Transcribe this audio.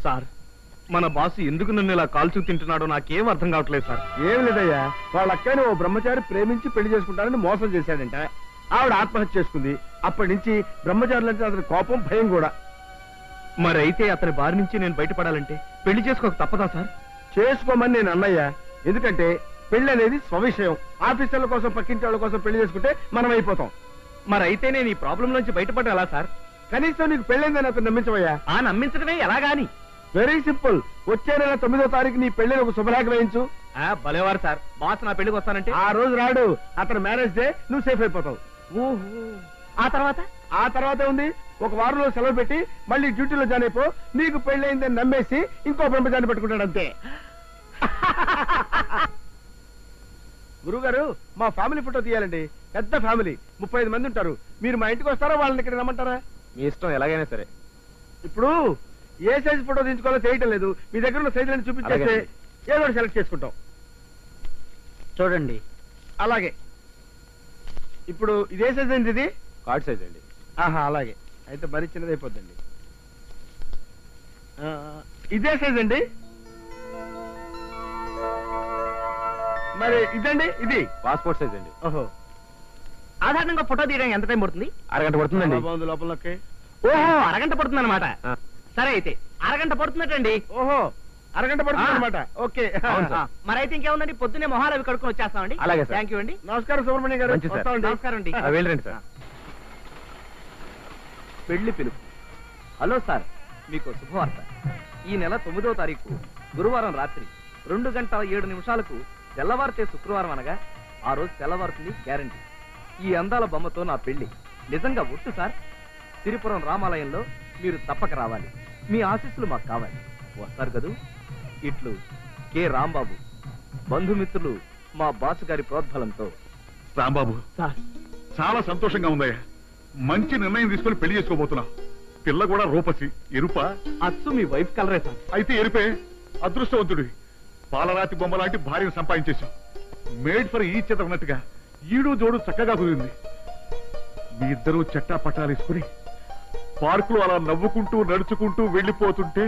Sir మన boss ఎందుకు నన్ను ఇలా కాల్చు తింటున్నాడో నాకేం అర్థం కావట్లేదు సార్. ఏం లేదయ్యా, వాళ్ళ అక్కని ఓ బ్రహ్మచారి ప్రేమించి పెళ్లి చేసుకుంటానని మోసం చేశాడంట. ఆవిడ ఆత్మహత్య చేసుకుంది. అప్పటి నుంచి బ్రహ్మచారులంటే అతని కోపం, భయం కూడా. మరైతే అతని బారి నుంచి నేను బయటపడాలంటే పెళ్లి చేసుకోక తప్పదా సార్? చేసుకోమని నేను అన్నయ్యా. ఎందుకంటే పెళ్లి అనేది స్వవిషయం. ఆఫీసర్ల కోసం, పక్కింటి వాళ్ళ కోసం పెళ్లి చేసుకుంటే మనం అయిపోతాం. మరైతే నేను ఈ ప్రాబ్లం నుంచి బయటపడ్డా ఎలా సార్? కనీసం నీకు పెళ్ళైందని అతను నమ్మించవయ్యా. ఆ నమ్మించడమే ఎలాగాని? Very simple. వచ్చే నెల 9వ తారీఖు నీ పెళ్లిని ఒక శుభలేఖ వేయించు. భలేవారు సార్, బాస్ నా పెళ్లికి వస్తానంటే ఆ రోజు రాడు. అతను మ్యారేజ్ డే, నువ్వు సేఫ్ అయిపోతావు. ఆ తర్వాత ఉంది, ఒక వారంలో సెలవు పెట్టి మళ్ళీ డ్యూటీలో జాయిన్ అయిపో. నీకు పెళ్ళయిందని నమ్మేసి ఇంకో బ్రహ్మచారిని పెట్టుకుంటాడు అంతే. గురుగారు, మా ఫ్యామిలీ ఫోటో తీయాలండి. పెద్ద ఫ్యామిలీ, 35 మంది ఉంటారు. మీరు మా ఇంటికి వస్తారా, వాళ్ళని ఇక్కడ రమ్మంటారా? మీ ఇష్టం, ఎలాగైనా సరే. ఇప్పుడు ఏ సైజ్ ఫోటో తీసుకోవాలో తెలియటం లేదు. మీ దగ్గర ఉన్న సైజులను చూపించేస్తే ఏదో సెలెక్ట్ చేసుకుంటాం. చూడండి. అలాగే. ఇప్పుడు ఇదే సైజ్ అండి? ఇది కార్డ్ సైజ్ అండి. ఆహా, అలాగే. అయితే మరీ చిన్నదైపోద్దండి. ఇదే సైజ్ అండి. మరి ఇదండి? ఇది పాస్పోర్ట్ సైజ్ అండి. ఓహో, సాధారణంగా ఫోటో తీయడానికి ఎంత టైం పడుతుంది? అరగంట పడుతుందండి. బాగుంది లోపలకి. ఓహో, అరగంట పడుతుంది అనమాట. సరే, అయితే అరగంట పడుతున్నట్టండి. ఓహో, అరగంట పడుతుంది అనమాట. ఓకే. మరైతే ఇంకేముందండి, పొద్దున్నే మొహాలు అవి కడుక్కొని వచ్చేస్తామండి. అలాగే. థ్యాంక్ యూ అండి. నమస్కారం సుబ్రహ్మణ్యం గారు. నమస్కారం అండి. వెళ్ళండి సార్. పెళ్లి పిలుపు. హలో సార్, మీకు శుభవార్త. ఈ నెల 9వ తారీఖు గురువారం రాత్రి 2:07 తెల్లవారితే శుక్రవారం అనగా ఆ రోజు తెల్లవారుతుంది గ్యారంటీ. ఈ అందాల బొమ్మతో నా పెళ్లి నిజంగా ఒట్టు సార్. సిరిపురం రామాలయంలో మీరు తప్పక రావాలి. మీ ఆశీస్సులు మాకు కావాలి. వస్తారు కదూ? ఇట్లు కె రాంబాబు. బంధుమిత్రులు మా బాసు గారి ప్రోద్బలంతో. రాంబాబు, చాలా సంతోషంగా ఉందయ్యా. మంచి నిర్ణయం తీసుకుని పెళ్లి చేసుకోబోతున్నా. పిల్ల కూడా రూపసి. ఎరుప? అచ్చు మీ వైఫ్ కలరే సార్. అయితే ఎరుపే. అదృష్టవంతుడి. పాలరాతి బొమ్మ లాంటి భార్యను సంపాదించేశాం. మేడ్ ఫర్ ఈచ్ అదర్ అన్నట్టుగా ఈడు జోడు చక్కగా కుదిరింది. మీ ఇద్దరూ చట్టా పట్టాలేసుకుని పార్కులో అలా నవ్వుకుంటూ నడుచుకుంటూ వెళ్లిపోతుంటే